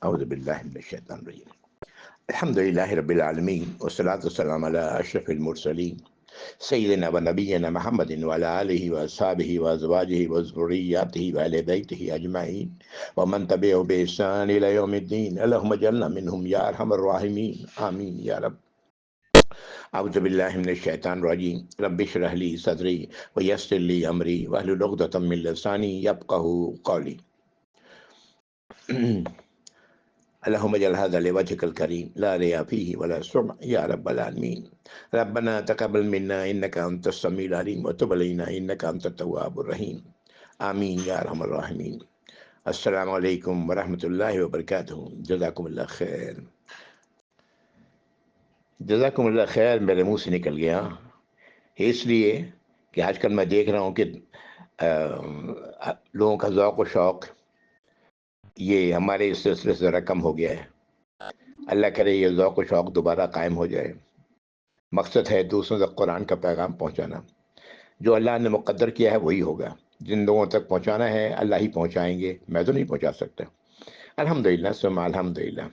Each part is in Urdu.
اعوذ باللہ من الشیطان الرجیم الحمد للہ رب العالمین والصلاة والسلام علی اشرف المرسلین سیدنا و نبینا محمد وعلی آلہ واصحابہ وازواجہ وذریاتہ واہل بیتہ اجمعین ومن تبعہ بإحسان الی یوم الدین اللہم اجعلنا منہم یا ارحم الراحمین آمین یا رب۔ اعوذ باللہ من الشیطان الرجیم رب اشرح لی صدری ویسر لی امری واحلل عقدۃ من لسانی یفقہوا قولی۔ اللهم اجعل هذا لوجهك الكريم لا رياء فيه ولا سمع يا رب العالمين۔ ربنا تقبل منا انك انت السميع العليم وتب علينا انك انت التواب الرحيم آمین یا ارحم الراحمین۔ السلام علیکم ورحمۃ اللہ وبرکاتہ۔ جزاکم اللہ خیر، جزاکم اللہ خیر میرے منہ سے نکل گیا، اس لیے کہ آج کل میں دیکھ رہا ہوں کہ لوگوں کا ذوق و شوق یہ ہمارے اس سلسلے سے ذرا کم ہو گیا ہے۔ اللہ کرے یہ ذوق و شوق دوبارہ قائم ہو جائے۔ مقصد ہے دوسروں تک قرآن کا پیغام پہنچانا۔ جو اللہ نے مقدر کیا ہے وہی ہوگا، جن لوگوں تک پہنچانا ہے اللہ ہی پہنچائیں گے، میں تو نہیں پہنچا سکتا۔ الحمدللہ ثم الحمدللہ۔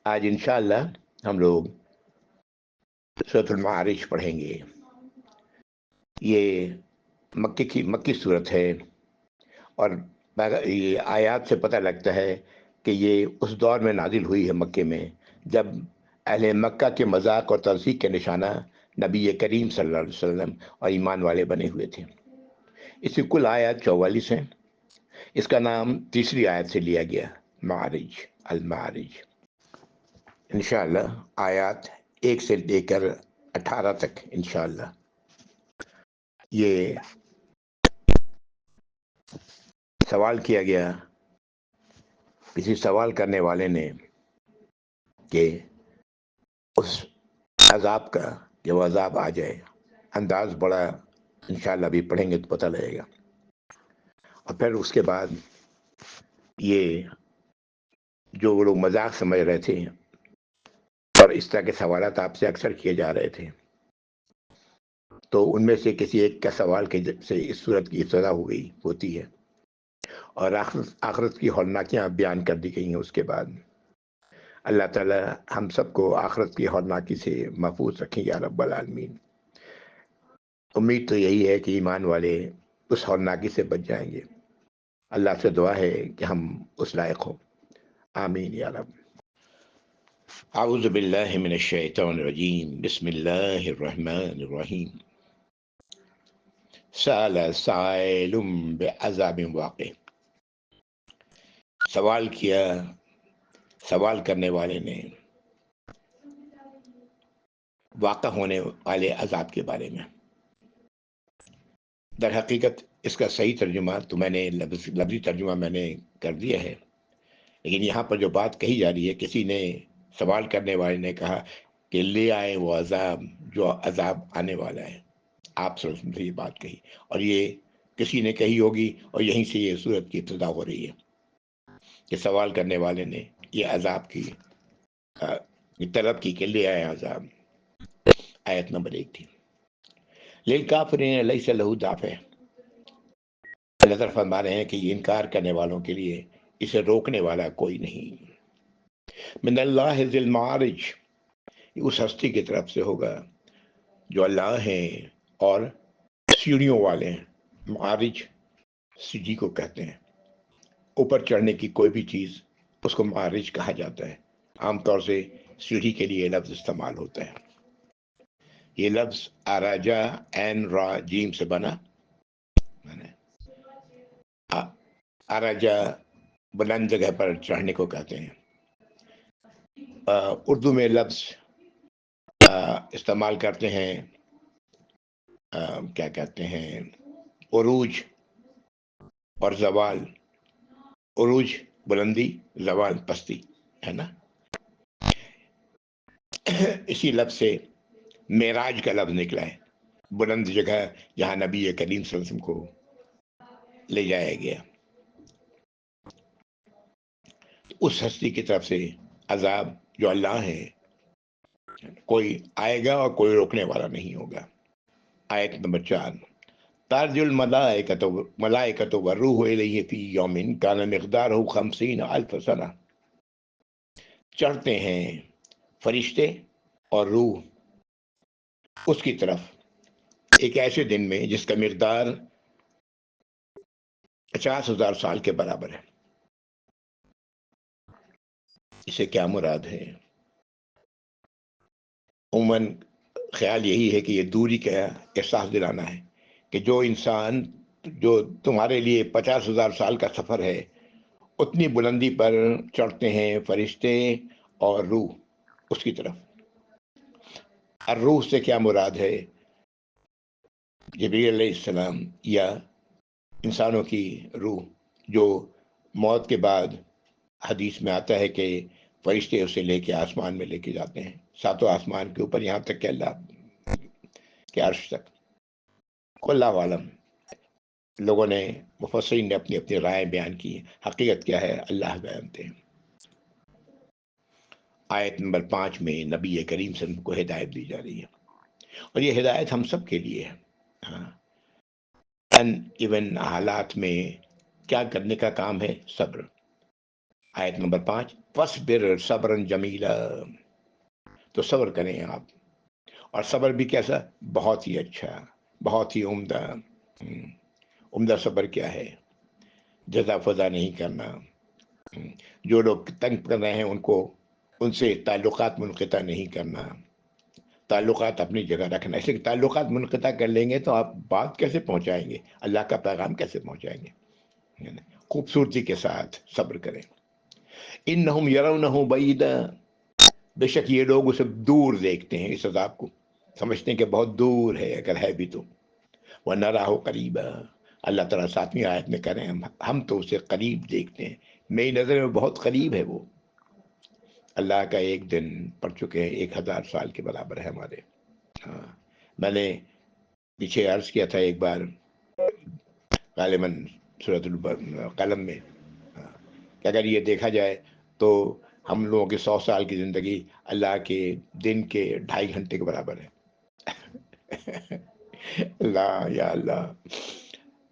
آج انشاءاللہ ہم لوگ سورۃ المعارج پڑھیں گے۔ یہ مکی صورت ہے، اور یہ آیات سے پتہ لگتا ہے کہ یہ اس دور میں نازل ہوئی ہے مکے میں جب اہل مکہ کے مذاق اور تنسیق کے نشانہ نبی کریم صلی اللہ علیہ وسلم اور ایمان والے بنے ہوئے تھے۔ اس کی کل آیات 44 ہیں۔ اس کا نام تیسری آیت سے لیا گیا، معارج، المعارج۔ انشاءاللہ آیات 1 سے لے کر 18 تک انشاءاللہ۔ یہ سوال کیا گیا کسی سوال کرنے والے نے کہ اس عذاب کا، کہ وہ عذاب آ جائے، انداز بڑا انشاءاللہ ابھی پڑھیں گے تو پتہ لگے گا۔ اور پھر اس کے بعد یہ جو وہ لوگ مذاق سمجھ رہے تھے اور اس طرح کے سوالات آپ سے اکثر کیے جا رہے تھے، تو ان میں سے کسی ایک کا سوال کے سے اس صورت کی ابتدا ہوتی ہے، اور آخرت کی ہولناکیاں بیان کر دی گئی ہیں۔ اس کے بعد اللہ تعالی ہم سب کو آخرت کی ہولناکی سے محفوظ رکھیں یا رب العالمین۔ امید تو یہی ہے کہ ایمان والے اس ہولناکی سے بچ جائیں گے۔ اللہ سے دعا ہے کہ ہم اس لائق ہوں، آمین یا رب۔ اعوذ باللہ من الشیطان الرجیم، بسم اللہ الرحمن الرحیم۔ سأل سائل بعذاب واقع۔ سوال کیا سوال کرنے والے نے واقع ہونے والے عذاب کے بارے میں۔ در حقیقت اس کا صحیح ترجمہ تو میں نے لفظی ترجمہ میں نے کر دیا ہے، لیکن یہاں پر جو بات کہی جا رہی ہے، کسی نے سوال کرنے والے نے کہا کہ لے آئے وہ عذاب جو عذاب آنے والا ہے۔ آپ صلی اللہ علیہ وسلم سے یہ بات کہی، اور یہ کسی نے کہی ہوگی، اور یہیں سے یہ صورت کی ابتدا ہو رہی ہے کہ سوال کرنے والے نے یہ عذاب کی طلب کی کہ لے آئے عذاب۔ آیت نمبر 1 تھی۔ للکافرین لیس لہ دافع۔ اللہ تعالیٰ فرما رہے ہیں کہ یہ انکار کرنے والوں کے لیے اسے روکنے والا کوئی نہیں۔ من اللہ ذی المعارج، اس ہستی کی طرف سے ہوگا جو اللہ ہیں اور سیڑھیوں والے ہیں۔ معارج سیڑھی کو کہتے ہیں، اوپر چڑھنے کی کوئی بھی چیز اس کو معارج کہا جاتا ہے۔ عام طور سے سیڑھی کے لیے لفظ استعمال ہوتا ہے۔ یہ لفظ اراجا عین را جیم سے بنا۔ اراجا بلند جگہ پر چڑھنے کو کہتے ہیں۔ اردو میں لفظ استعمال کرتے ہیں، کیا کہتے ہیں، عروج اور زوال۔ عروج بلندی، زوال پستی، ہے نا۔ اسی لفظ سے معراج کا لفظ نکلا ہے، بلند جگہ جہاں نبی کریم صلی اللہ علیہ وسلم کو لے جایا گیا۔ اس ہستی کی طرف سے عذاب جو اللہ ہے، کوئی آئے گا اور کوئی روکنے والا نہیں ہوگا۔ آیت نمبر 4۔ تارج الملائکۃ والروح الیہ فی یوم کان مقدارہ 50,000 سنہ۔ چڑھتے ہیں فرشتے اور روح اس کی طرف ایک ایسے دن میں جس کا مقدار 50,000 سال کے برابر ہے۔ اسے کیا مراد ہے؟ عموماً خیال یہی ہے کہ یہ دوری کا احساس دلانا ہے کہ جو انسان جو تمہارے لیے 50,000 سال کا سفر ہے اتنی بلندی پر چڑھتے ہیں فرشتے اور روح اس کی طرف۔ اور روح سے کیا مراد ہے؟ جبریل علیہ السلام یا انسانوں کی روح جو موت کے بعد حدیث میں آتا ہے کہ فرشتے اسے لے کے آسمان میں لے کے جاتے ہیں، ساتوں آسمان کے اوپر، یہاں تک کہ اللہ کے عرش تک۔ اللہ عالم، لوگوں نے مفسرین نے اپنی اپنی رائے بیان کی، حقیقت کیا ہے اللہ جانتے ہیں۔ آیت نمبر 5 میں نبی کریم صلی اللہ علیہ وسلم کو ہدایت دی جا رہی ہے، اور یہ ہدایت ہم سب کے لیے ہے۔ ہاں، ان ایون حالات میں کیا کرنے کا کام ہے؟ صبر۔ آیت نمبر 5، فَاصْبِرْ صَبْرًا جَمِيلًا، تو صبر کریں آپ، اور صبر بھی کیسا؟ بہت ہی اچھا، بہت ہی عمدہ۔ عمدہ صبر کیا ہے؟ جزا فضا نہیں کرنا۔ جو لوگ تنگ کر رہے ہیں ان سے تعلقات منقطع نہیں کرنا، تعلقات اپنی جگہ رکھنا۔ ایسے تعلقات منقطع کر لیں گے تو آپ بات کیسے پہنچائیں گے؟ اللہ کا پیغام کیسے پہنچائیں گے؟ خوبصورتی کے ساتھ صبر کریں۔ انہم یرونہ بعیدا، بے شک یہ لوگ اسے دور دیکھتے ہیں، اس عذاب کو سمجھتے ہیں کہ بہت دور ہے، اگر ہے بھی تو۔ وَنَرَاهُ قَرِيبًا، اللہ تعالیٰ 7ویں آیت میں کہہ رہے ہیں ہم تو اسے قریب دیکھتے ہیں، میری نظر میں بہت قریب ہے وہ۔ اللہ کا ایک دن پڑھ چکے ہیں 1000 سال کے برابر ہے ہمارے۔ ہاں، میں نے پیچھے عرض کیا تھا ایک بار غالباً سورۃ القلم میں، کہ اگر یہ دیکھا جائے تو ہم لوگوں کے 100 سال کی زندگی اللہ کے دن کے 2.5 گھنٹے کے برابر ہے۔ اللہ یا اللہ،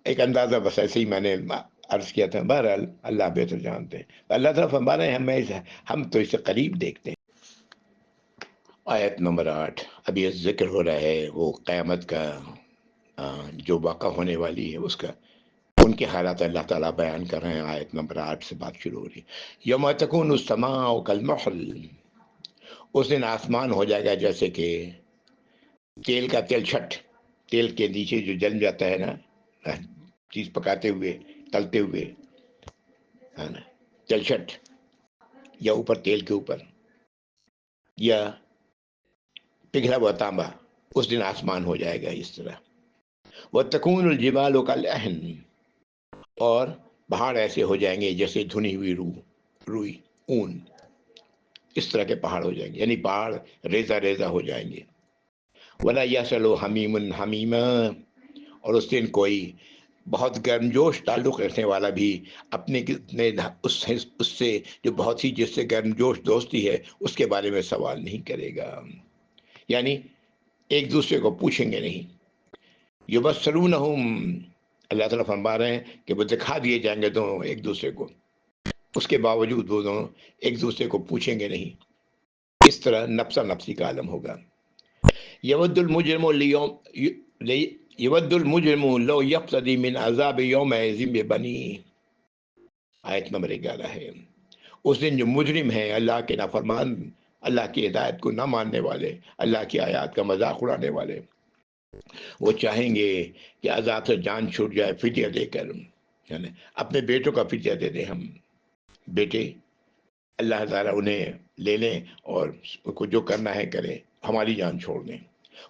ایک اندازہ بس ایسے ہی میں نے عرض کیا تھا، بہرحال اللہ بہتر جانتے ہیں۔ اللہ تعالیٰ فرما رہے ہیں ہم تو اسے قریب دیکھتے ہیں۔ آیت نمبر 8، ابھی یہ ذکر ہو رہا ہے وہ قیامت کا جو واقع ہونے والی ہے اس کا، ان کے حالات اللہ تعالیٰ بیان کر رہے ہیں۔ آیت نمبر 8 سے بات شروع ہو رہی ہے۔ یوم تکون السماء کالمحل، اس دن آسمان ہو جائے گا جیسے کہ تیل کا تیل چھٹ، تیل کے نیچے جو جل جاتا ہے نا چیز پکاتے ہوئے تلتے ہوئے، ہے نا، تل چھٹ، یا اوپر تیل کے اوپر، یا پگھلا ہوا تانبا، اس دن آسمان ہو جائے گا اس طرح۔ وَتَكُونُ الْجِبَالُ كَالْعِهْنِ، اور پہاڑ ایسے ہو جائیں گے جیسے دھنی ہوئی روئی، اون، اس طرح کے پہاڑ ہو جائیں گے، یعنی پہاڑ ریزہ ریزہ ہو جائیں گے۔ وَلَا يَسْأَلُ حَمِيمٌ حَمِيمًا، اور اس دن کوئی بہت گرمجوش تعلق رکھنے والا بھی اپنے اس سے جو بہت ہی جس سے گرمجوش دوستی ہے اس کے بارے میں سوال نہیں کرے گا، یعنی ایک دوسرے کو پوچھیں گے نہیں۔ یبصرونہم، اللہ تعالیٰ فرما رہے ہیں کہ وہ دکھا دیے جائیں گے دونوں ایک دوسرے کو، اس کے باوجود وہ دونوں ایک دوسرے کو پوچھیں گے نہیں۔ اس طرح نفسا نفسی کا عالم ہوگا۔ یود المجرم لو یفتدی من عذاب یومئذ ببنیہ، آیت نمبر 11 ہے۔ اس دن جو مجرم ہیں، اللہ کے نافرمان، اللہ کی ہدایت کو نہ ماننے والے، اللہ کی آیات کا مذاق اڑانے والے، وہ چاہیں گے کہ عذاب سے جان چھوٹ جائے فدیہ دے کر، یعنی اپنے بیٹوں کا فدیہ دے دیں ہم، بیٹے اللہ تعالیٰ انہیں لے لیں اور ان کو جو کرنا ہے کریں، ہماری جان چھوڑ دیں۔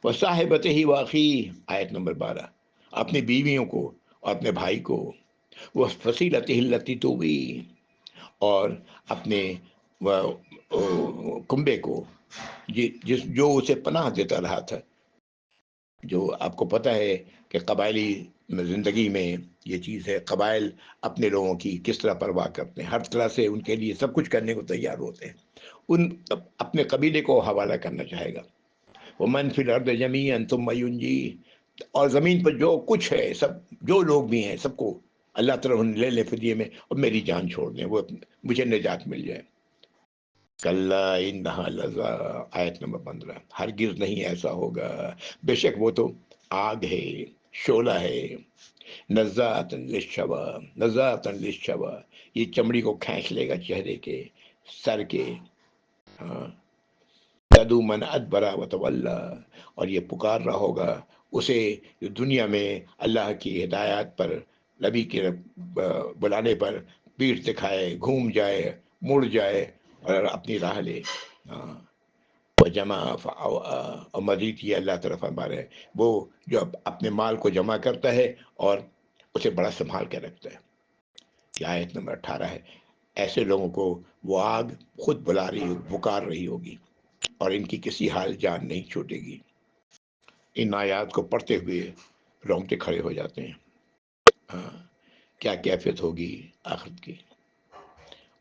وہ صاحبت ہی واقعی، آیت نمبر 12، اپنی بیویوں کو اور اپنے بھائی کو، وہ فصیلت التی تووی، اور اپنے کنبے کو جو اسے پناہ دیتا رہا تھا۔ جو آپ کو پتہ ہے کہ قبائلی زندگی میں یہ چیز ہے، قبائل اپنے لوگوں کی کس طرح پرواہ کرتے ہیں، ہر طرح سے ان کے لیے سب کچھ کرنے کو تیار ہوتے ہیں، ان اپنے قبیلے کو حوالہ کرنا چاہے گا۔ وَمَنْ فِي الْأَرْضِ جَمِيعًا ثُمَّ يُنْجِيهِ، اور زمین پر جو کچھ ہے، سب جو لوگ بھی ہیں، سب کو اللہ تعالیٰ لے لے فدیے میں اور میری جان چھوڑ دیں، وہ مجھے نجات مل جائے۔ کلا انہا لظا، آیت نمبر 15، ہرگز نہیں ایسا ہوگا، بے شک وہ تو آگ ہے، شعلہ ہے، نزاعتن للشوا، نزاعتن للشوا، یہ چمڑی کو کھینچ لے گا چہرے کے، سر کے، ہاں، تدو من ادبرا وتولا، اور یہ پکار رہا ہوگا اسے جو دنیا میں اللہ کی ہدایات پر، نبی کے بلانے پر پیٹھ دکھائے، گھوم جائے، مڑ جائے اور اپنی راہ لے، ہاں، جمع، اور مزید یہ اللہ طرف ہمارے وہ جو اپنے مال کو جمع کرتا ہے اور اسے بڑا سنبھال کے رکھتا ہے، یہ آیت نمبر 18 ہے۔ ایسے لوگوں کو وہ آگ خود بلا رہی، پکار رہی ہوگی، اور ان کی کسی حال جان نہیں چھوٹے گی۔ ان آیات کو پڑھتے ہوئے رونگٹے کھڑے ہو جاتے ہیں، ہاں، کیا کیفیت ہوگی آخرت کی۔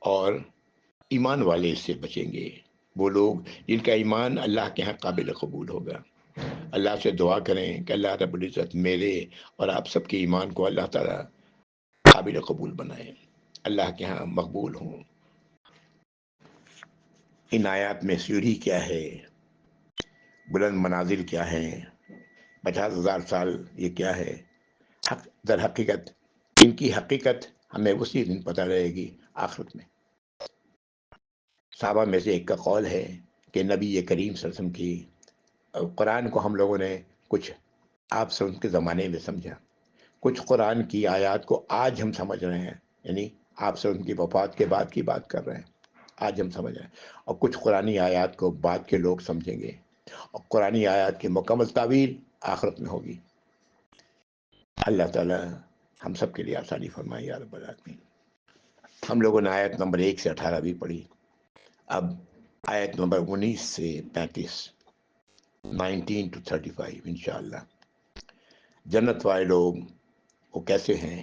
اور ایمان والے اس سے بچیں گے، وہ لوگ جن کا ایمان اللہ کے ہاں قابل قبول ہوگا۔ اللہ سے دعا کریں کہ اللہ رب العزت میرے اور آپ سب کے ایمان کو اللہ تعالیٰ قابل قبول بنائے، اللہ کے ہاں مقبول ہوں۔ ان آیات میں سیڑھی کیا ہے، بلند منازل کیا ہے، 50,000 سال یہ کیا ہے، در حقیقت ان کی حقیقت ہمیں اسی دن پتہ رہے گی آخرت میں۔ صحابہ میں سے ایک کا قول ہے کہ نبی کریم صلی اللہ علیہ وسلم کی قرآن کو ہم لوگوں نے کچھ آپ سے ان کے زمانے میں سمجھا، کچھ قرآن کی آیات کو آج ہم سمجھ رہے ہیں، یعنی آپ سے ان کی وفات کے بعد کی بات کر رہے ہیں، آج ہم سمجھ رہے ہیں، اور کچھ قرآنی آیات کو بعد کے لوگ سمجھیں گے، اور قرآنی آیات کی مکمل تعویل آخرت میں ہوگی۔ اللہ تعالیٰ ہم سب کے لیے آسانی فرمائے یا رب العالمین۔ ہم لوگوں نے آیت نمبر 1 سے 18 بھی پڑھی، اب آیت نمبر 19 سے 35، 19 to 35 انشاءاللہ۔ جنت والے لوگ وہ کیسے ہیں،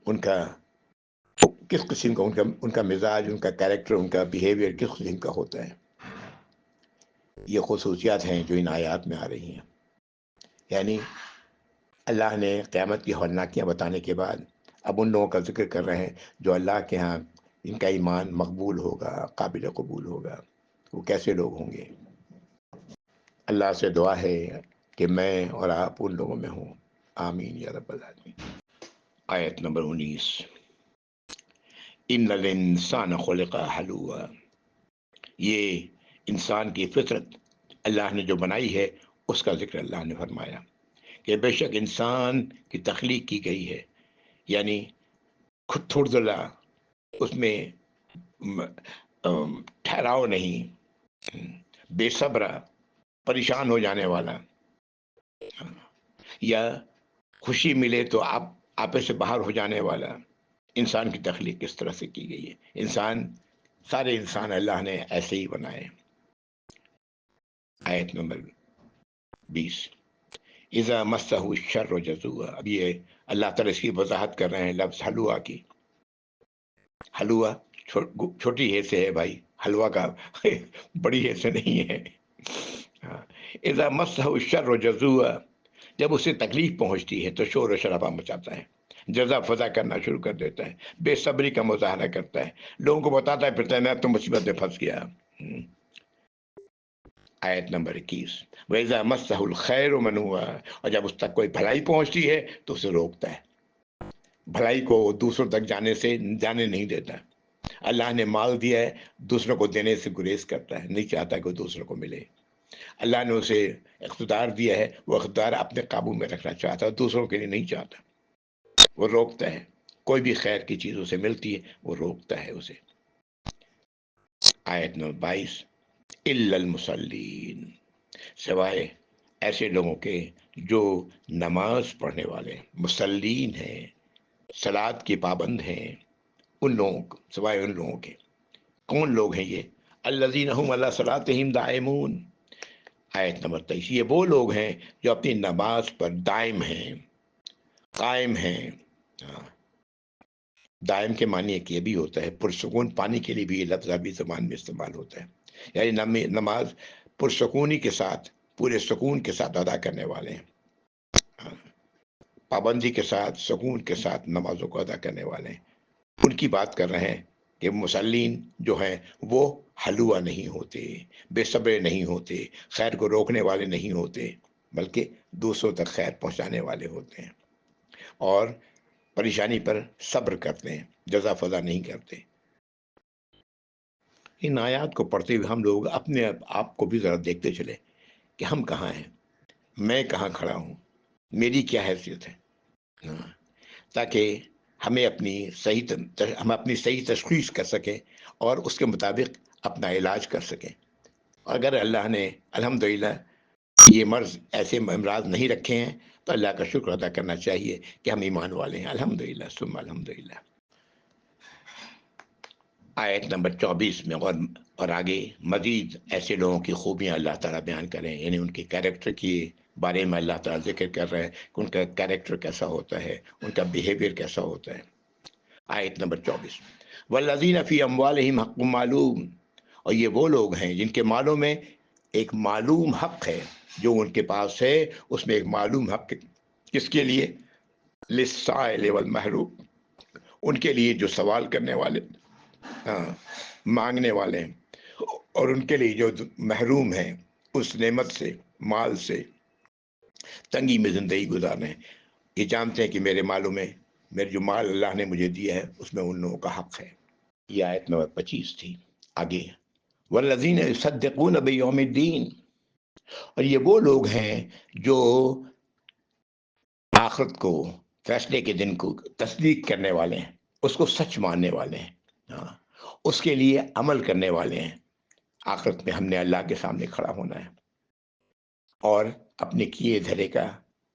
ان کا کس قسم کا ان کا مزاج، ان کا کیریکٹر، ان کا بیہیویئر کس قسم کا ہوتا ہے، یہ خصوصیات ہیں جو ان آیات میں آ رہی ہیں۔ یعنی اللہ نے قیامت کی ہولناکیاں بتانے کے بعد اب ان لوگوں کا ذکر کر رہے ہیں جو اللہ کے ہاں ان کا ایمان مقبول ہوگا، قابل قبول ہوگا، وہ کیسے لوگ ہوں گے۔ اللہ سے دعا ہے کہ میں اور آپ ان لوگوں میں ہوں، آمین یا رب العالمین۔ آیت نمبر 19، ان الانسان خلق حلوعا، یہ انسان کی فطرت اللہ نے جو بنائی ہے اس کا ذکر اللہ نے فرمایا کہ بے شک انسان کی تخلیق کی گئی ہے، یعنی خود تھوڑا اس میں ٹھہراؤ نہیں، بے صبر، پریشان ہو جانے والا، یا خوشی ملے تو آپے سے باہر ہو جانے والا، انسان کی تخلیق کس طرح سے کی گئی ہے۔ سارے انسان اللہ نے ایسے ہی بنائے۔ آیت نمبر 20، اذا مسہ الشر جزوعا، اب یہ اللہ تعالیٰ اس کی وضاحت کر رہے ہیں لفظ حلوہ کی۔ حلوہ چھوٹی ہے سے ہے بھائی، حلوہ کا بڑی ہے سے نہیں ہے۔ اذا مسہ الشر جزوعا، جب اسے تکلیف پہنچتی ہے تو شور و شرابہ مچاتا ہے، جزا فضا کرنا شروع کر دیتا ہے، بے صبری کا مظاہرہ کرتا ہے، لوگوں کو بتاتا ہے پھرتا ہے میں اب تو مصیبت میں پھنس گیا۔ آیت نمبر 21، وَإِذَا مَسَّهُ الْخَيْرُ مَنُوعًا، اور جب اس تک کوئی بھلائی پہنچتی ہے تو اسے روکتا ہے، بھلائی کو دوسروں تک جانے نہیں دیتا۔ اللہ نے مال دیا ہے، دوسروں کو دینے سے گریز کرتا ہے، نہیں چاہتا کہ دوسروں کو ملے۔ اللہ نے اسے اقتدار دیا ہے، وہ اقتدار اپنے قابو میں رکھنا چاہتا ہے، دوسروں کے لیے نہیں چاہتا، وہ روکتا ہے۔ کوئی بھی خیر کی چیز اسے ملتی ہے وہ روکتا ہے اسے۔ آیت نمبر 22، الا المصلین، سوائے ایسے لوگوں کے جو نماز پڑھنے والے مصلین ہیں، صلاۃ کے پابند ہیں، ان لوگوں کو، سوائے ان لوگوں کے۔ کون لوگ ہیں یہ؟ الذین هم علی صلاتہم دائمون، آیت نمبر 23، یہ وہ لوگ ہیں جو اپنی نماز پر دائم ہیں، قائم ہیں۔ دائم کے معنی ایک یہ بھی ہوتا ہے، پرسکون پانی کے لیے بھی یہ لفظ عربی زبان میں استعمال ہوتا ہے، یعنی نماز پرسکونی کے ساتھ، پورے سکون کے ساتھ ادا کرنے والے ہیں، پابندی کے ساتھ، سکون کے ساتھ نمازوں کو ادا کرنے والے ہیں، ان کی بات کر رہے ہیں کہ مسلین جو ہیں وہ حلوہ نہیں ہوتے، بے صبر نہیں ہوتے، خیر کو روکنے والے نہیں ہوتے، بلکہ دوسروں تک خیر پہنچانے والے ہوتے ہیں، اور پریشانی پر صبر کرتے ہیں، جزا فضا نہیں کرتے۔ ان آیات کو پڑھتے ہوئے ہم لوگ اپنے آپ کو بھی ذرا دیکھتے چلے کہ ہم کہاں ہیں، میں کہاں کھڑا ہوں، میری کیا حیثیت ہے، ہاں، تاکہ ہم اپنی صحیح تشخیص کر سکیں اور اس کے مطابق اپنا علاج کر سکیں۔ اگر اللہ نے الحمدللہ یہ مرض ایسے امراض نہیں رکھے ہیں تو اللہ کا شکر ادا کرنا چاہیے کہ ہم ایمان والے ہیں، الحمدللہ ثم الحمدللہ۔ آیت نمبر 24 میں اور آگے مزید ایسے لوگوں کی خوبیاں اللہ تعالیٰ بیان کریں، یعنی ان کے کیریکٹر کی بارے میں اللہ تعالیٰ ذکر کر رہے ہیں کہ ان کا کیریکٹر کیسا ہوتا ہے، ان کا بیہیویئر کیسا ہوتا ہے۔ آیت نمبر 24، والذین فی اموالہم حق معلوم، اور یہ وہ لوگ ہیں جن کے مالوں میں ایک معلوم حق ہے، جو ان کے پاس ہے اس میں ایک معلوم حق ہے۔ کس کے لیے؟ للسائل والمحروم، ان کے لیے جو سوال کرنے والے، ہاں، مانگنے والے ہیں، اور ان کے لیے جو محروم ہیں اس نعمت سے، مال سے، تنگی میں زندگی گزارنے ہیں، یہ جانتے ہیں کہ میرے مالوں میں، میرے جو مال اللہ نے مجھے دیا ہے اس میں ان لوگوں کا حق ہے۔ یہ آیت نمبر 25 تھی۔ آگے والذین یصدقون بیوم الدین، اور یہ وہ لوگ ہیں جو آخرت کو، فیصلے کے دن کو تصدیق کرنے والے ہیں، اس کو سچ ماننے والے ہیں، ہاں، اس کے لیے عمل کرنے والے ہیں۔ آخرت میں ہم نے اللہ کے سامنے کھڑا ہونا ہے اور اپنے کیے دھرے کا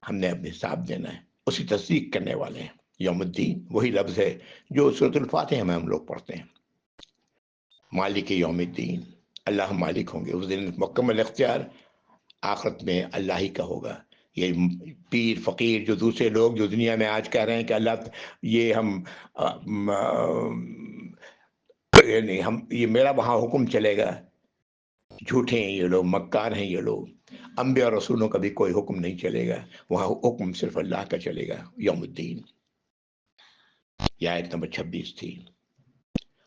ہم نے اپنے حساب دینا ہے، اسی تصدیق کرنے والے ہیں۔ یوم الدین وہی لفظ ہے جو سورۃ الفاتحہ میں ہم لوگ پڑھتے ہیں، مالک یوم الدین، اللہ مالک ہوں گے اس دن، مکمل اختیار آخرت میں اللہ ہی کا ہوگا۔ یہ پیر فقیر جو دوسرے لوگ جو دنیا میں آج کہہ رہے ہیں کہ اللہ یہ یہ میرا وہاں حکم چلے گا، جھوٹے ہیں یہ لوگ، مکار ہیں یہ لوگ، انبیاء اور رسولوں کا بھی کوئی حکم نہیں چلے گا، وہاں حکم صرف اللہ کا چلے گا یوم الدین۔ یہ آیت نمبر 26 تھی۔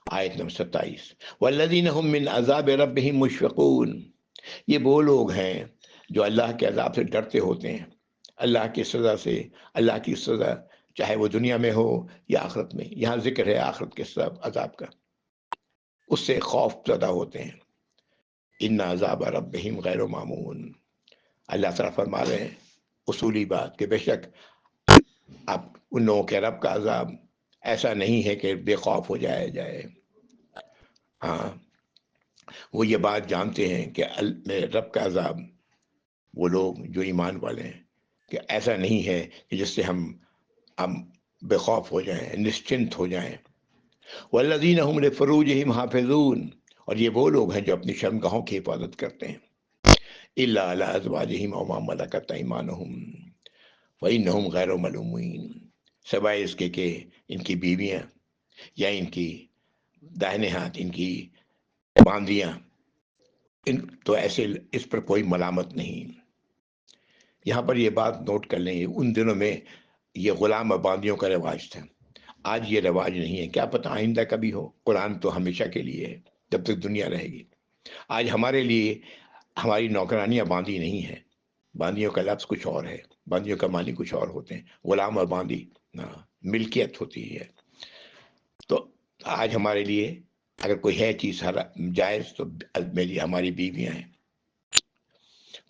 آیت نمبر 27، والذین هم من عذاب ربهم مشفقون، یہ وہ لوگ ہیں جو اللہ کے عذاب سے ڈرتے ہوتے ہیں، اللہ کی سزا سے، اللہ کی سزا چاہے وہ دنیا میں ہو یا آخرت میں، یہاں ذکر ہے آخرت کے عذاب کا، اس سے خوف زدہ ہوتے ہیں۔ ان عذاب ربہم غیر معمون، اللہ تعالیٰ فرما رہے ہیں اصولی بات کہ بے شک اب ان لوگوں کے رب کا عذاب ایسا نہیں ہے کہ بے خوف ہو جائے۔ ہاں، وہ یہ بات جانتے ہیں کہ میرے رب کا عذاب، وہ لوگ جو ایمان والے ہیں، کہ ایسا نہیں ہے کہ جس سے ہم بے خوف ہو جائیں، نشچنت ہو جائیں۔ والذین هم لفروجہم حافظون، اور یہ وہ لوگ ہیں جو اپنی شرمگاہوں کی حفاظت کرتے ہیں، الا علی ازواجہم او ما ملکت ایمانہم فانہم غیر ملومین، سوائے اس کے کہ ان کی بیویاں یا ان کی داہنے ہاتھ ان کی باندیاں، تو ایسے اس پر کوئی ملامت نہیں۔ یہاں پر یہ بات نوٹ کر لیں، ان دنوں میں یہ غلام اور باندیوں کا رواج تھا، آج یہ رواج نہیں ہے، کیا پتہ آئندہ کبھی ہو۔ قرآن تو ہمیشہ کے لیے ہے، جب تک دنیا رہے گی۔ آج ہمارے لیے ہماری نوکرانیاں باندی نہیں ہیں، باندیوں کا لفظ کچھ اور ہے، باندیوں کا معنی کچھ اور ہوتے ہیں، غلام اور باندی ملکیت ہوتی ہے۔ تو آج ہمارے لیے اگر کوئی ہے چیز جائز تو ہماری بیویاں ہیں۔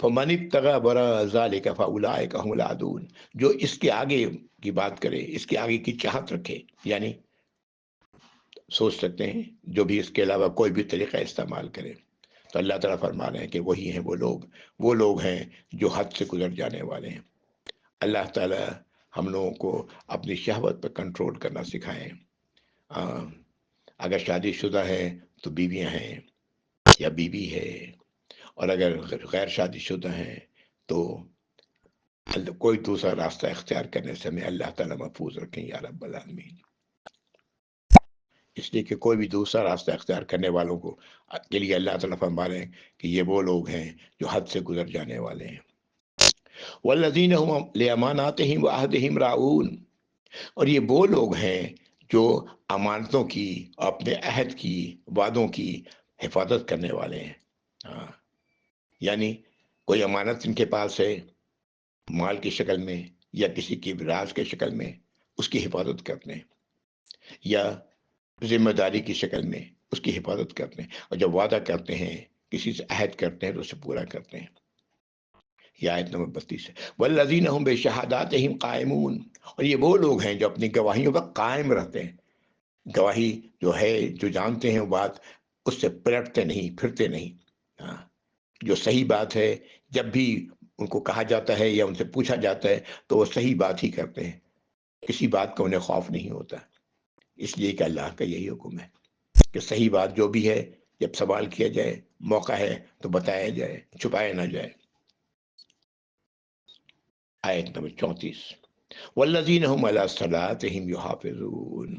فمن ابتغى وراء ذلك فاولئك هم العادون، جو اس کے آگے کی بات کرے، اس کے آگے کی چاہت رکھے، یعنی سوچ سکتے ہیں جو بھی اس کے علاوہ کوئی بھی طریقہ استعمال کرے، تو اللہ تعالیٰ فرما رہے ہیں کہ وہی ہیں وہ لوگ ہیں جو حد سے گزر جانے والے ہیں۔ اللہ تعالیٰ ہم لوگوں کو اپنی شہوت پر کنٹرول کرنا سکھائیں۔ اگر شادی شدہ ہے تو بیویاں ہیں یا بیوی ہے، اور اگر غیر شادی شدہ ہیں تو کوئی دوسرا راستہ اختیار کرنے سے ہمیں اللہ تعالیٰ محفوظ رکھیں یا رب العالمین۔ اس لیے کہ کوئی بھی دوسرا راستہ اختیار کرنے والوں کے لیے اللہ تعالیٰ فرما رہے ہیں کہ یہ وہ لوگ ہیں جو حد سے گزر جانے والے ہیں۔ والذین هم لاماناتہم وعہدہم راعون، اور یہ وہ لوگ ہیں جو امانتوں کی، اپنے عہد کی، وعدوں کی حفاظت کرنے والے ہیں. ہاں، یعنی کوئی امانت ان کے پاس ہے مال کی شکل میں یا کسی کی راز کے شکل میں، اس کی حفاظت کرتے ہیں، یا ذمہ داری کی شکل میں اس کی حفاظت کرتے ہیں، اور جب وعدہ کرتے ہیں، کسی سے عہد کرتے ہیں تو اسے پورا کرتے ہیں. یہ آیت نمبر 32 ہے. والذین هم بشہاداتہم قائمون، اور یہ وہ لوگ ہیں جو اپنی گواہیوں پر قائم رہتے ہیں. گواہی جو ہے، جو جانتے ہیں وہ بات، اس سے پلٹتے نہیں، پھرتے نہیں. ہاں، جو صحیح بات ہے، جب بھی ان کو کہا جاتا ہے یا ان سے پوچھا جاتا ہے تو وہ صحیح بات ہی کرتے ہیں، کسی بات کا انہیں خوف نہیں ہوتا. اس لیے کہ اللہ کا یہی حکم ہے کہ صحیح بات جو بھی ہے، جب سوال کیا جائے، موقع ہے تو بتایا جائے، چھپایا نہ جائے. آیت نمبر 34. والذین هم علی صلاتہم یحافظون،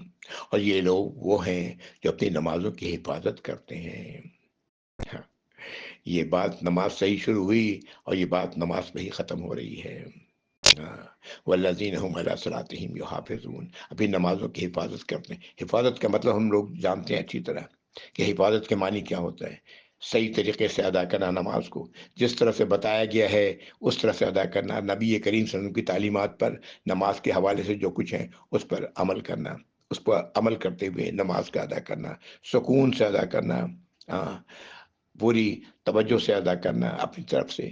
اور یہ لوگ وہ ہیں جو اپنی نمازوں کی حفاظت کرتے ہیں. ہاں، یہ بات نماز سے ہی شروع ہوئی اور یہ بات نماز پہ ہی ختم ہو رہی ہے. والذین هم علی صلاتہم یحافظون، اپنی نمازوں کی حفاظت کرتے ہیں. حفاظت کا مطلب ہم لوگ جانتے ہیں اچھی طرح کہ حفاظت کے معنی کیا ہوتا ہے. صحیح طریقے سے ادا کرنا نماز کو، جس طرح سے بتایا گیا ہے اس طرح سے ادا کرنا. نبی کریم صلی اللہ علیہ وسلم کی تعلیمات پر نماز کے حوالے سے جو کچھ ہے اس پر عمل کرنا، اس پر عمل کرتے ہوئے نماز کا ادا کرنا، سکون سے ادا کرنا، پوری توجہ سے ادا کرنا اپنی طرف سے.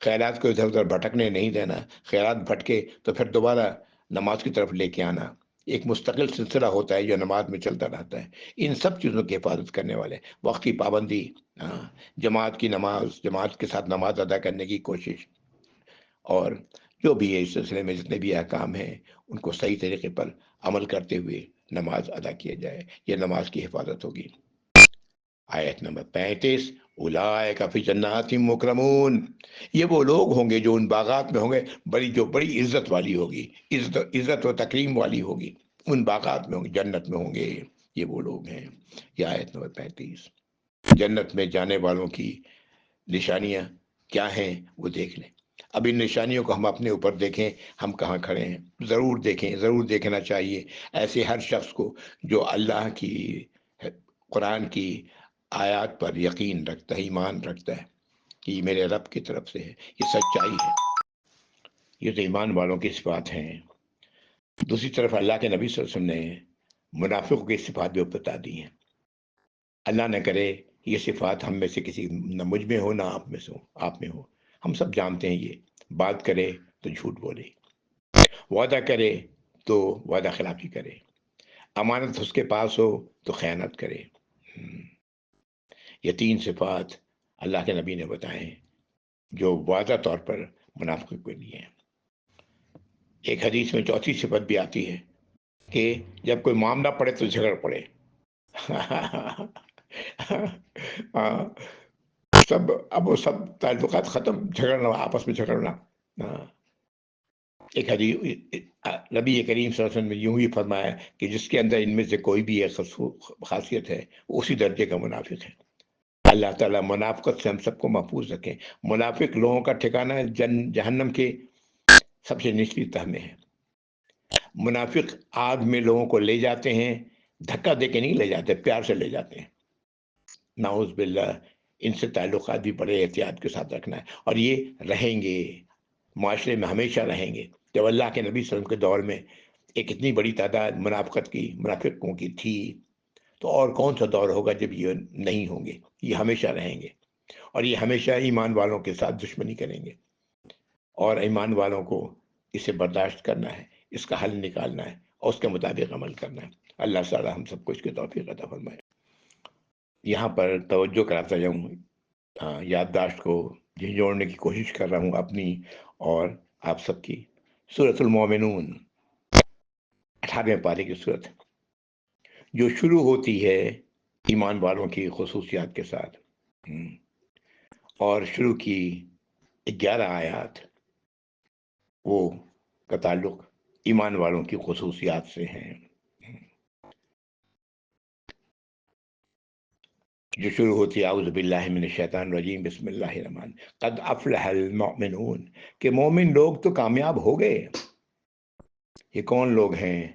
خیالات کو ادھر ادھر بھٹکنے نہیں دینا. خیالات بھٹکے تو پھر دوبارہ نماز کی طرف لے کے آنا. ایک مستقل سلسلہ ہوتا ہے جو نماز میں چلتا رہتا ہے. ان سب چیزوں کی حفاظت کرنے والے، وقت کی پابندی، جماعت کی نماز، جماعت کے ساتھ نماز ادا کرنے کی کوشش، اور جو بھی ہے اس سلسلے میں جتنے بھی احکام ہیں ان کو صحیح طریقے پر عمل کرتے ہوئے نماز ادا کیا جائے. یہ نماز کی حفاظت ہوگی. آیت نمبر 35. اولئک فی جنات مکرمون، یہ وہ لوگ ہوں گے جو ان باغات میں ہوں گے، جو بڑی عزت والی ہوگی، عزت و تکریم والی ہوگی. ان باغات میں ہوں گے، جنت میں ہوں گے. یہ وہ لوگ ہیں. یہ آیت نمبر 35. جنت میں جانے والوں کی نشانیاں کیا ہیں وہ دیکھ لیں. اب ان نشانیوں کو ہم اپنے اوپر دیکھیں، ہم کہاں کھڑے ہیں. ضرور دیکھیں، ضرور دیکھنا چاہیے ایسے ہر شخص کو جو اللہ کی، قرآن کی آیات پر یقین رکھتا ہے، ایمان رکھتا ہے کہ یہ میرے رب کی طرف سے ہے، یہ سچائی ہے. یہ تو ایمان والوں کی صفات ہیں. دوسری طرف اللہ کے نبی صلی اللہ علیہ وسلم نے منافقوں کی صفات بھی بتا دی ہیں. اللہ نہ کرے یہ صفات ہم میں سے کسی، نہ مجھ میں ہو، نہ آپ میں ہو. ہم سب جانتے ہیں یہ بات کرے تو جھوٹ بولے، وعدہ کرے تو وعدہ خلافی کرے، امانت اس کے پاس ہو تو خیانت کرے. یہ 3 صفات اللہ کے نبی نے بتائے ہیں جو واضح طور پر منافق کے لیے ہیں. ایک حدیث میں 4تھی صفت بھی آتی ہے کہ جب کوئی معاملہ پڑے تو جھگڑ پڑے. اب وہ سب تعلقات ختم، جھگڑنا، آپس میں جھگڑنا. ایک حدیث نبی کریم صلی اللہ علیہ وسلم نے یوں ہی فرمایا کہ جس کے اندر ان میں سے کوئی بھی ایک خاصیت ہے وہ اسی درجے کا منافق ہے. اللہ تعالیٰ منافقت سے ہم سب کو محفوظ رکھیں. منافق لوگوں کا ٹھکانہ جہنم کے سب سے نچلی تہ میں ہے. منافق آگ میں لوگوں کو لے جاتے ہیں، دھکا دے کے نہیں لے جاتے، پیار سے لے جاتے ہیں. نعوذ باللہ. ان سے تعلقات بھی بڑے احتیاط کے ساتھ رکھنا ہے، اور یہ رہیں گے، معاشرے میں ہمیشہ رہیں گے. جب اللہ کے نبی صلی اللہ علیہ وسلم کے دور میں ایک اتنی بڑی تعداد منافقوں کی تھی، تو اور کون سا دور ہوگا جب یہ نہیں ہوں گے. یہ ہمیشہ رہیں گے، اور یہ ہمیشہ ایمان والوں کے ساتھ دشمنی کریں گے، اور ایمان والوں کو اسے برداشت کرنا ہے، اس کا حل نکالنا ہے اور اس کے مطابق عمل کرنا ہے. اللہ تعالی ہم سب کو اس کی توفیق عطا فرمائے. یہاں پر توجہ کراتا جاؤں، یادداشت کو جھنجھوڑنے کی کوشش کر رہا ہوں اپنی اور آپ سب کی. سورۃ المومنون 18ویں پارے کی سورت جو شروع ہوتی ہے ایمان والوں کی خصوصیات کے ساتھ، اور شروع کی 11 آیات وہ کا تعلق ایمان والوں کی خصوصیات سے ہیں. جو شروع ہوتی ہے اعوذ باللہ من الشیطان الرجیم بسم اللہ الرحمن قد افلح المؤمنون، کہ مومن لوگ تو کامیاب ہو گئے. یہ کون لوگ ہیں؟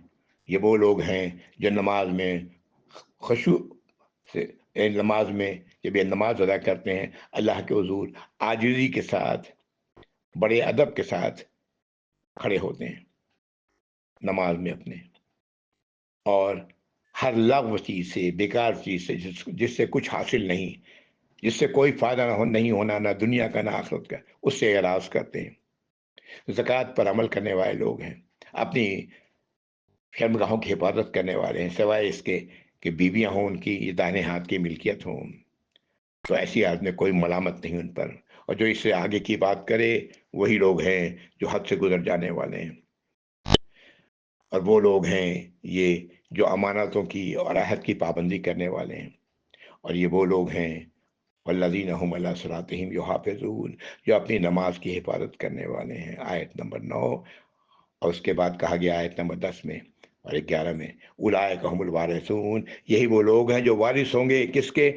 یہ وہ لوگ ہیں جو نماز میں خشوع سے، نماز میں جب یہ نماز ادا کرتے ہیں اللہ کے حضور عاجزی کے ساتھ، بڑے ادب کے ساتھ کھڑے ہوتے ہیں نماز میں اپنے، اور ہر لغو چیز سے، بیکار چیز سے، جس سے کچھ حاصل نہیں، جس سے کوئی فائدہ نہیں ہونا، نہ دنیا کا نہ آخرت کا، اس سے اعراض کرتے ہیں۔ زکوٰۃ پر عمل کرنے والے لوگ ہیں، اپنی شرمگاہوں کی حفاظت کرنے والے ہیں، سوائے اس کے کہ بیویاں ہوں ان کی، یہ دائیں ہاتھ کی ملکیت ہوں، تو ایسی حالت میں کوئی ملامت نہیں ان پر۔ اور جو اس سے آگے کی بات کرے وہی لوگ ہیں جو حد سے گزر جانے والے ہیں، اور وہ لوگ ہیں یہ جو امانتوں کی اور عہد کی پابندی کرنے والے ہیں، اور یہ وہ لوگ ہیں والذین هم علی صلاتہم یحافظون، جو اپنی نماز کی حفاظت کرنے والے ہیں۔ آیت نمبر 9، اور اس کے بعد کہا گیا آیت نمبر 10 میں اور 11 میں، اولئک هم الوارثون، یہی وہ لوگ ہیں جو وارث ہوں گے کس کے؟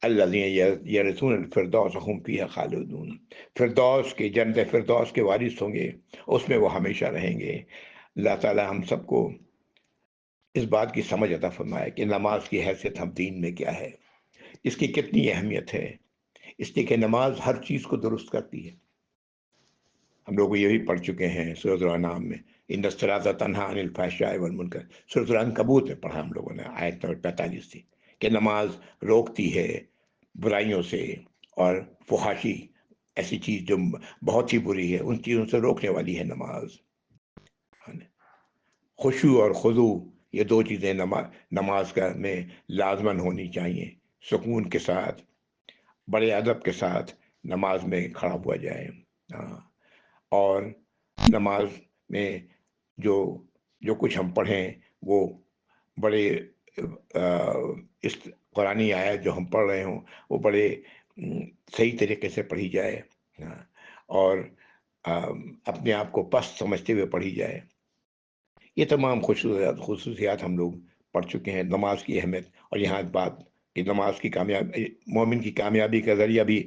الذین یرثون الفردوس هم فیہا خالدون، فردوس کے، جنت فردوس کے وارث ہوں گے، اس میں وہ ہمیشہ رہیں گے۔ اللہ تعالی ہم سب کو اس بات کی سمجھ عطا فرمائے کہ نماز کی حیثیت ہم دین میں کیا ہے، اس کی کتنی اہمیت ہے، اس لیے کہ نماز ہر چیز کو درست کرتی ہے۔ ہم لوگ یہ بھی پڑھ چکے ہیں سورۃ الانعام میں، ان الصلاۃ تنہیٰ عن الفحشاء والمنکر، سورۃ العنکبوت میں پڑھا ہم لوگوں نے، آیت نمبر 45 سے، کہ نماز روکتی ہے برائیوں سے، اور فحاشی ایسی چیز جو بہت ہی بری ہے ان چیزوں سے روکنے والی ہے نماز۔ خشوع اور خضوع، یہ دو چیزیں نماز کا میں لازماً ہونی چاہیے، سکون کے ساتھ، بڑے ادب کے ساتھ نماز میں کھڑا ہوا جائے۔ اور نماز میں جو جو کچھ ہم پڑھیں وہ بڑے اس قرآنی آیت جو ہم پڑھ رہے ہوں وہ بڑے صحیح طریقے سے پڑھی جائے، اور اپنے آپ کو پست سمجھتے ہوئے پڑھی جائے۔ یہ تمام خصوصیات ہم لوگ پڑھ چکے ہیں نماز کی اہمیت، اور یہاں بات کہ نماز کی کامیابی، مومن کی کامیابی کا ذریعہ بھی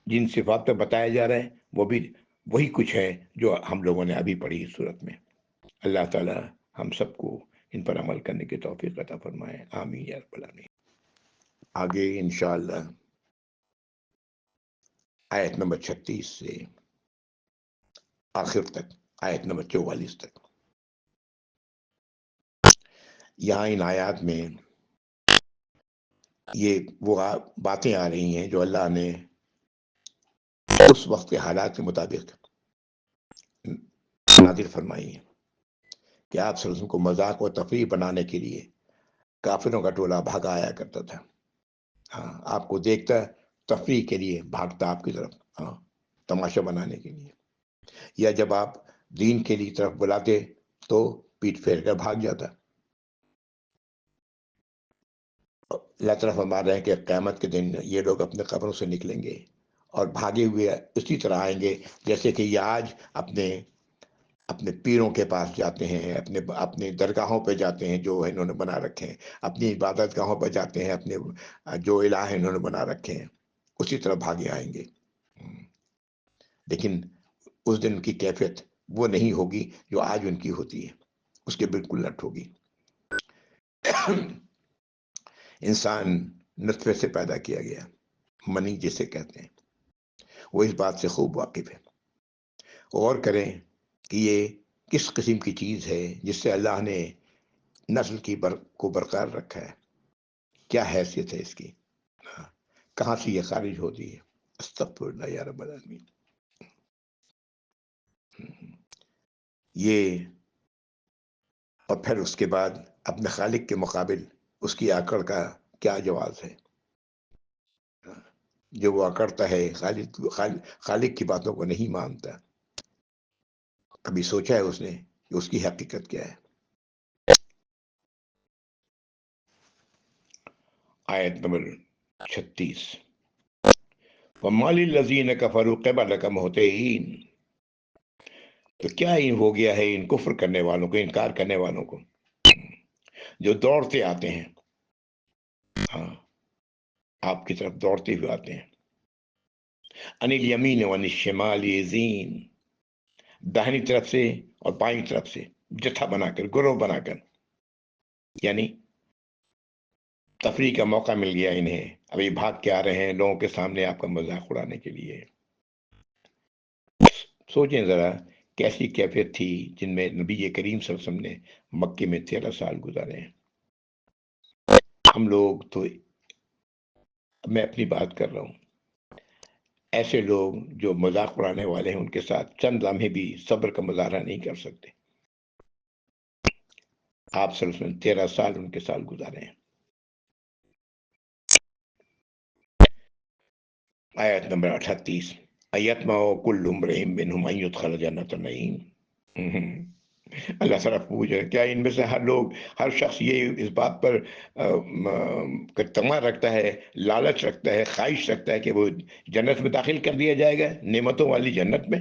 جن صفات پہ بتایا جا رہا ہے وہ بھی وہی کچھ ہے جو ہم لوگوں نے ابھی پڑھی اس صورت میں۔ اللہ تعالی ہم سب کو ان پر عمل کرنے کی توفیق عطا فرمائے، آمین یا رب العالمین۔ آگے انشاءاللہ آیت نمبر 36 سے آخر تک، آیت نمبر 44 تک، یہاں ان آیات میں یہ وہ باتیں آ رہی ہیں جو اللہ نے اس وقت کے حالات کے مطابق نازل فرمائی ہیں، کہ آپ صلی اللہ علیہ وسلم کو مذاق و تفریح بنانے کے لیے کافروں کا ٹولہ بھاگا آیا کرتا تھا۔ آپ کو دیکھتا تفریح کے لیے بھاگتا آپ کی طرف، تماشا بنانے کے لیے، یا جب آپ دین کے لیے طرف بلاتے تو پیٹ پھیر کر بھاگ جاتا۔ اللہ تعالیٰ فرما رہے ہیں کہ قیامت کے دن یہ لوگ اپنے قبروں سے نکلیں گے اور بھاگے ہوئے اسی طرح آئیں گے جیسے کہ یہ آج اپنے پیروں کے پاس جاتے ہیں، اپنے درگاہوں پہ جاتے ہیں جو انہوں نے بنا رکھے ہیں، اپنی عبادت گاہوں پہ جاتے ہیں، اپنے جو الہ انہوں نے بنا رکھے ہیں، اسی طرح بھاگے آئیں گے۔ لیکن اس دن کی کیفیت وہ نہیں ہوگی جو آج ان کی ہوتی ہے، اس کے بالکل الٹ ہوگی۔ انسان نطفے سے پیدا کیا گیا، منی جسے کہتے ہیں، وہ اس بات سے خوب واقف ہے۔ غور کریں کہ یہ کس قسم کی چیز ہے جس سے اللہ نے نسل کو برقرار رکھا ہے، کیا حیثیت ہے اس کی، کہاں سے یہ خارج ہوتی ہے؟ استغفر اللہ یا رب العالمین۔ یہ اور پھر اس کے بعد اپنے خالق کے مقابل اس کی آکڑ کا کیا جواز ہے؟ جو وہ اکڑتا ہے خالق کی باتوں کو نہیں مانتا، کبھی سوچا ہے اس نے کہ اس کی حقیقت کیا ہے؟ آیت نمبر 36، وَمَا لِلَّذِينَ كَفَرُوا قِبَلَكَ مُهْطِعِينَ، تو کیا ہو گیا ہے ان کفر کرنے والوں کو، انکار کرنے والوں کو، جو دوڑتے آتے ہیں، آپ کی طرف دوڑتے ہوئے آتے ہیں، عن الیمین وعن الشمال عزین، داہنی طرف سے اور بائیں طرف سے، جتھا بنا کر، گروہ بنا کر، یعنی تفریح کا موقع مل گیا انہیں، ابھی بھاگ کے آ رہے ہیں لوگوں کے سامنے آپ کا مذاق اڑانے کے لیے۔ سوچیں ذرا کیسی کیفیت تھی جن میں نبی کریم صلی اللہ علیہ وسلم نے مکے میں 13 سال گزارے ہیں۔ ہم لوگ تو، میں اپنی بات کر رہا ہوں، ایسے لوگ جو مذاق اڑانے والے ہیں ان کے ساتھ چند لمحے بھی صبر کا مظاہرہ نہیں کر سکتے۔ آپ صلی اللہ علیہ وسلم 13 سال ان کے ساتھ گزارے ہیں۔ آیت نمبر 38، ایتمع کل امرئ منہم ان یدخل جنۃ النعیم۔ اللہ تعالیٰ پوچھ رہے کیا ان میں سے ہر شخص یہ اس بات پر تمنا رکھتا ہے، لالچ رکھتا ہے، خواہش رکھتا ہے کہ وہ جنت میں داخل کر دیا جائے گا، نعمتوں والی جنت میں؟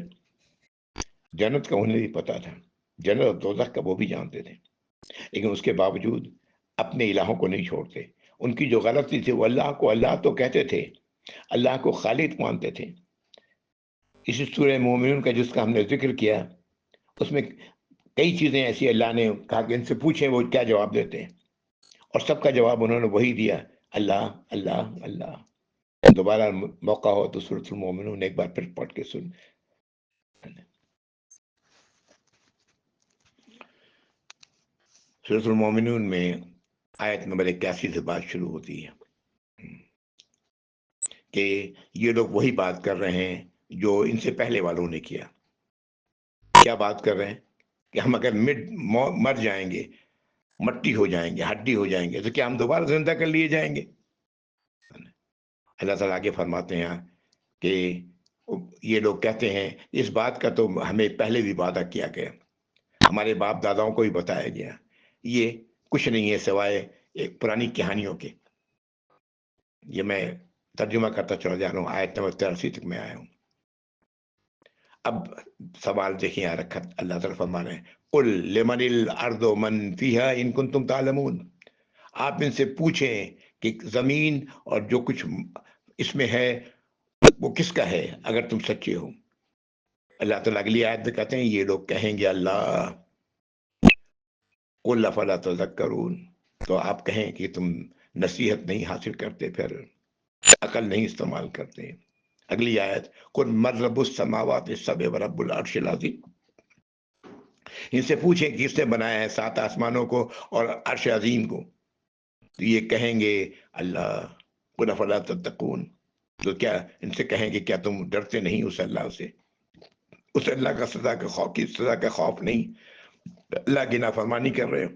جنت کا انہیں بھی پتا تھا، جنت اور دوزخ کا وہ بھی جانتے تھے، لیکن اس کے باوجود اپنے الہوں کو نہیں چھوڑتے۔ ان کی جو غلطی تھی، وہ اللہ کو اللہ تو کہتے تھے، اللہ کو خالق مانتے تھے۔ اسی سورہ مومنون کا جس کا ہم نے ذکر کیا، اس میں کئی چیزیں ایسی اللہ نے کہا کہ ان سے پوچھیں وہ کیا جواب دیتے ہیں، اور سب کا جواب انہوں نے وہی دیا، اللہ اللہ اللہ۔ دوبارہ موقع ہو تو سورۃ المومنون ایک بار پھر پڑھ کے سن۔ سورۃ المومنون میں آیت نمبر 81 سے بات شروع ہوتی ہے کہ یہ لوگ وہی بات کر رہے ہیں جو ان سے پہلے والوں نے کیا۔ کیا بات کر رہے ہیں کہ ہم اگر مر جائیں گے، مٹی ہو جائیں گے، ہڈی ہو جائیں گے، تو کیا ہم دوبارہ زندہ کر لیے جائیں گے؟ اللہ تعالیٰ آگے فرماتے ہیں کہ یہ لوگ کہتے ہیں اس بات کا تو ہمیں پہلے بھی وعدہ کیا گیا، ہمارے باپ داداؤں کو بھی بتایا گیا، یہ کچھ نہیں ہے سوائے ایک پرانی کہانیوں کے۔ یہ میں ترجمہ کرتا چلا جا رہا ہوں، آیت نمبر 83 تک میں آیا ہوں۔ اب سوال دیکھیں یہاں رکھا، اللہ تعالیٰ فرما رہے ہیں قل لمن الارض من فیہا ان کنتم تعلمون۔ آپ ان سے پوچھیں کہ زمین اور جو کچھ اس میں ہے وہ کس کا ہے اگر تم سچے ہو۔ اللہ تعالیٰ اگلی آیت میں کہتے ہیں یہ لوگ کہیں گے اللہ قل افلا تذکرون، تو آپ کہیں کہ تم نصیحت نہیں حاصل کرتے، پھر عقل نہیں استعمال کرتے۔ اگلی آیت قل من رب السماوات السبع ورب العرش العظیم، ان سے پوچھیں کہ کس نے بنایا ہے 7 آسمانوں کو اور عرش عظیم کو، تو یہ کہیں گے اللہ۔ قل افلا تتقون، تو کیا ان سے کہیں کہ کیا تم ڈرتے نہیں اس اللہ سے، اس اللہ کا سزا کا خوف کی سزا کا خوف نہیں، اللہ کی نافرمانی کر رہے ہو۔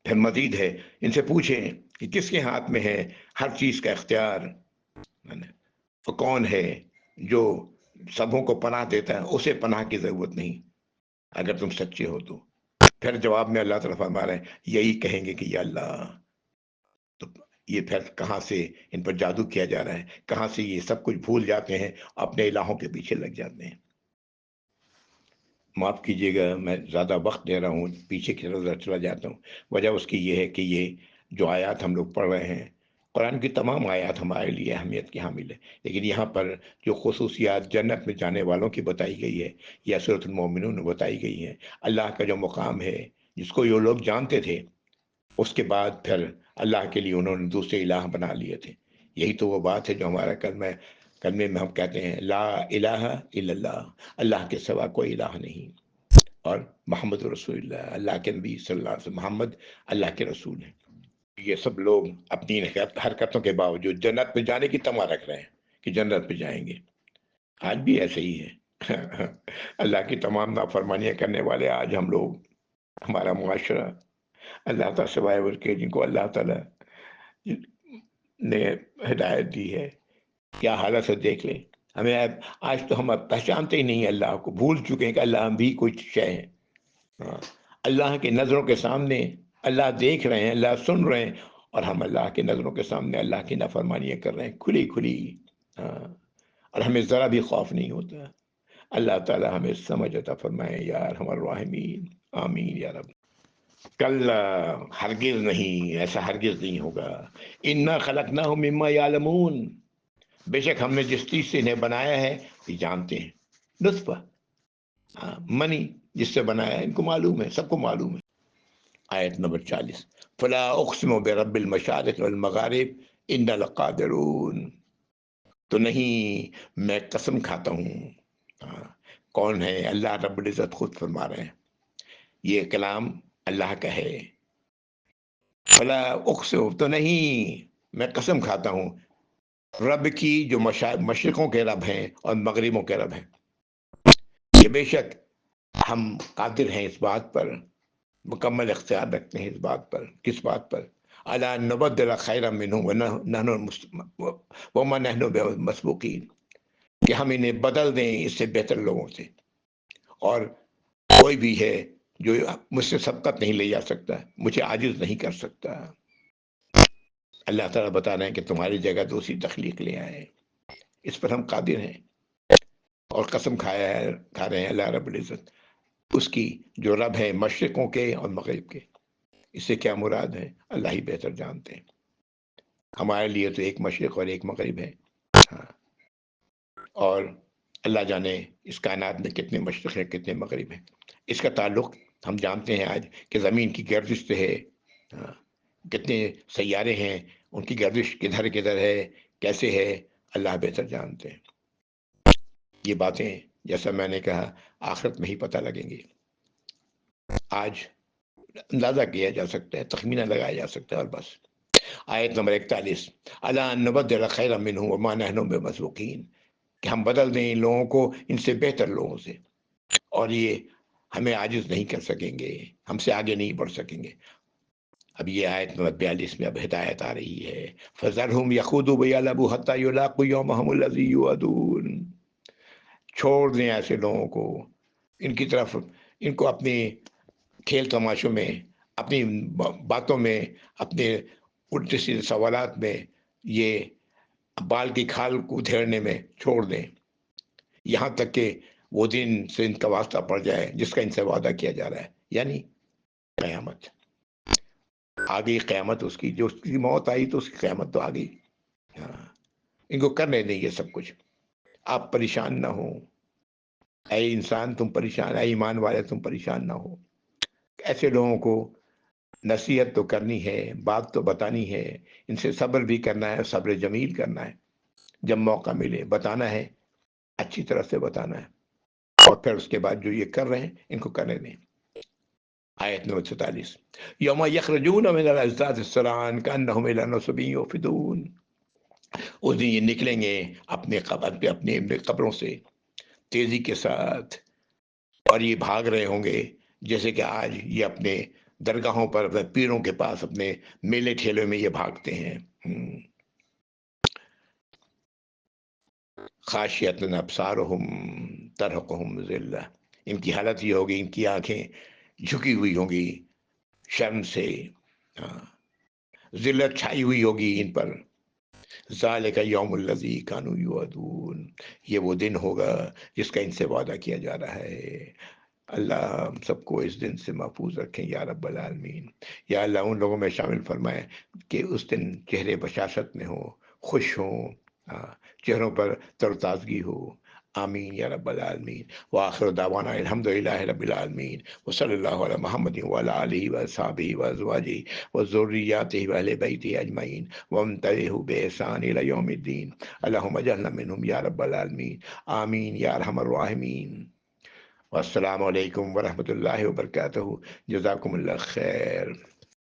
پھر مزید ہے ان سے پوچھیں کہ کس کے ہاتھ میں ہے ہر چیز کا اختیار، تو کون ہے جو سبوں کو پناہ دیتا ہے، اسے پناہ کی ضرورت نہیں اگر تم سچے ہو تو۔ پھر جواب میں اللہ تعالیٰ فرما رہے ہیں یہی کہیں گے کہ یا اللہ، تو یہ پھر کہاں سے ان پر جادو کیا جا رہا ہے، کہاں سے یہ سب کچھ بھول جاتے ہیں، اپنے الہوں کے پیچھے لگ جاتے ہیں۔ معاف کیجیے گا میں زیادہ وقت دے رہا ہوں، پیچھے کی طرف چلا جاتا ہوں۔ وجہ اس کی یہ ہے کہ یہ جو آیات ہم لوگ پڑھ رہے ہیں، قرآن کی تمام آیات ہمارے لیے اہمیت کی حامل ہے، لیکن یہاں پر جو خصوصیات جنت میں جانے والوں کی بتائی گئی ہے یا سورۃ المومنون میں بتائی گئی ہے، اللہ کا جو مقام ہے جس کو یہ لوگ جانتے تھے، اس کے بعد پھر اللہ کے لیے انہوں نے دوسرے الہ بنا لیے تھے۔ یہی تو وہ بات ہے جو ہمارا کلمے میں ہم کہتے ہیں لا الہ الا اللہ، اللہ کے سوا کوئی الہ نہیں، اور محمد رسول اللہ، اللہ کے نبی صلی اللہ علیہ وسلم محمد اللہ کے رسول ہیں۔ یہ سب لوگ اپنی حرکتوں کے باوجود جنت میں جانے کی تما رکھ رہے ہیں کہ جنت میں جائیں گے۔ آج بھی ایسے ہی ہے اللہ کی تمام نافرمانیاں کرنے والے آج ہم لوگ، ہمارا معاشرہ، اللہ تعالیٰ سوائے ان کے جن کو اللہ تعالیٰ نے ہدایت دی ہے، کیا حالت ہے دیکھ لیں۔ ہمیں آج تو ہم اب پہچانتے ہی نہیں اللہ کو، بھول چکے ہیں کہ اللہ ہم بھی کچھ شے ہیں۔ اللہ کی نظروں کے سامنے اللہ دیکھ رہے ہیں، اللہ سن رہے ہیں، اور ہم اللہ کی نظروں کے سامنے اللہ کی نافرمانیاں کر رہے ہیں کھلی کھلی، اور ہمیں ذرا بھی خوف نہیں ہوتا۔ اللہ تعالی ہمیں سمجھ عطا فرمائے یا ارحم الراحمین، آمین یا رب۔ کل ہرگز نہیں، ایسا ہرگز نہیں ہوگا۔ انا خلقناہم مما یعلمون، بے شک ہم نے جس چیز سے انہیں بنایا ہے یہ جانتے ہیں۔ نطفہ، منی جس سے بنایا ہے ان کو معلوم ہے، سب کو معلوم ہے۔ آیت نمبر 40، فلا اقسم برب المشارق والمغارب ان لقادرون، تو نہیں، میں قسم کھاتا ہوں. ہاں، کون ہے؟ اللہ رب العزت خود فرما رہے ہیں، یہ کلام اللہ کا ہے. فلا اقسم، تو نہیں، میں قسم کھاتا ہوں رب کی جو مشرقوں کے رب ہیں اور مغربوں کے رب ہیں، کہ بے شک ہم قادر ہیں اس بات پر، مکمل اختیار رکھتے ہیں اس بات پر. کس بات پر؟ الا نبدل خیرا منہم وما نحن بمسبوقین، کہ ہم انہیں بدل دیں اس سے بہتر لوگوں سے، اور کوئی بھی ہے جو مجھ سے سبقت نہیں لے جا سکتا، مجھے عاجز نہیں کر سکتا. اللہ تعالیٰ بتا رہے ہیں کہ تمہاری جگہ دوسری تخلیق لے آئے، اس پر ہم قادر ہیں. اور قسم کھا رہے ہیں اللہ رب العزت اس کی جو رب ہے مشرقوں کے اور مغرب کے. اس سے کیا مراد ہے اللہ ہی بہتر جانتے ہیں. ہمارے لیے تو ایک مشرق اور ایک مغرب ہے، ہاں، اور اللہ جانے اس کائنات میں کتنے مشرق ہیں کتنے مغرب ہیں. اس کا تعلق ہم جانتے ہیں آج کہ زمین کی گردش سے ہے. ہاں، کتنے سیارے ہیں، ان کی گردش کدھر کدھر ہے، کیسے ہے، اللہ بہتر جانتے ہیں. یہ باتیں جیسا میں نے کہا آخرت میں ہی پتہ لگیں گی. آج اندازہ کیا جا سکتا ہے، تخمینہ لگایا جا سکتا ہے، اور بس. آیت نمبر 41، الا نبدل خیرا منہم وما نحن بمسبوقین، کہ ہم بدل دیں ان لوگوں کو ان سے بہتر لوگوں سے، اور یہ ہمیں عاجز نہیں کر سکیں گے، ہم سے آگے نہیں بڑھ سکیں گے. اب یہ آیت نمبر 42 میں اب ہدایت آ رہی ہے، فذرہم یخوضوا ویلعبوا حتی یلاقوا یومہم الذی یوعدون. چھوڑ دیں ایسے لوگوں کو، ان کی طرف، ان کو اپنی کھیل تماشوں میں، اپنی باتوں میں، اپنے الٹے سیدھے سوالات میں، یہ بال کی کھال کو ادھیڑنے میں چھوڑ دیں، یہاں تک کہ وہ دن سے ان کا واسطہ پڑ جائے جس کا ان سے وعدہ کیا جا رہا ہے، یعنی قیامت. آ گئی قیامت، اس کی جو اس کی موت آئی تو اس کی قیامت تو آ گئی. ہاں، ان کو کرنے دیں یہ سب کچھ. آپ پریشان نہ ہوں، اے انسان تم پریشان، اے ایمان والے تم پریشان نہ ہو. ایسے لوگوں کو نصیحت تو کرنی ہے، بات تو بتانی ہے، ان سے صبر بھی کرنا ہے، صبر جمیل کرنا ہے. جب موقع ملے بتانا ہے، اچھی طرح سے بتانا ہے، اور پھر اس کے بعد جو یہ کر رہے ہیں ان کو کرنے دیں. آیت نمبر 44، یوم یخرجون من الاجداث سرعا کانہم الی نصب یوفضون. اس دن یہ نکلیں گے اپنے قبر پہ، اپنے قبروں سے تیزی کے ساتھ، اور یہ بھاگ رہے ہوں گے جیسے کہ آج یہ اپنے درگاہوں پر، اپنے پیروں کے پاس، اپنے میلے ٹھیلوں میں یہ بھاگتے ہیں. خاشیۃ ابصارہم ترہقہم ذلہ، ان کی حالت یہ ہوگی، ان کی آنکھیں جھکی ہوئی ہوں گی شرم سے، ذلت چھائی ہوئی ہوگی ان پر. ذالک یوم الذی کانوا یوعدون، یہ وہ دن ہوگا جس کا ان سے وعدہ کیا جا رہا ہے. اللہ ہم سب کو اس دن سے محفوظ رکھیں یا رب العالمین. یا اللہ ان لوگوں میں شامل فرمائے کہ اس دن چہرے بشاشت میں ہوں، خوش ہوں، چہروں پر تر و تازگی ہو. آمین یا رب العالمین. وآخر دعوانا الحمدللہ رب العالمین، وصلی اللہ علی محمد وعلی آلہ وصحبہ وازواجہ وذریاتہ واہل بیتہ اجمعین ومن تبعہم بإحسان الی یوم الدین. اللہم اجعلنا منہم یا رب العالمین. آمین یا ارحم الراحمین. والسلام علیکم ورحمۃ اللہ وبرکاتہ. جزاکم اللہ خیر.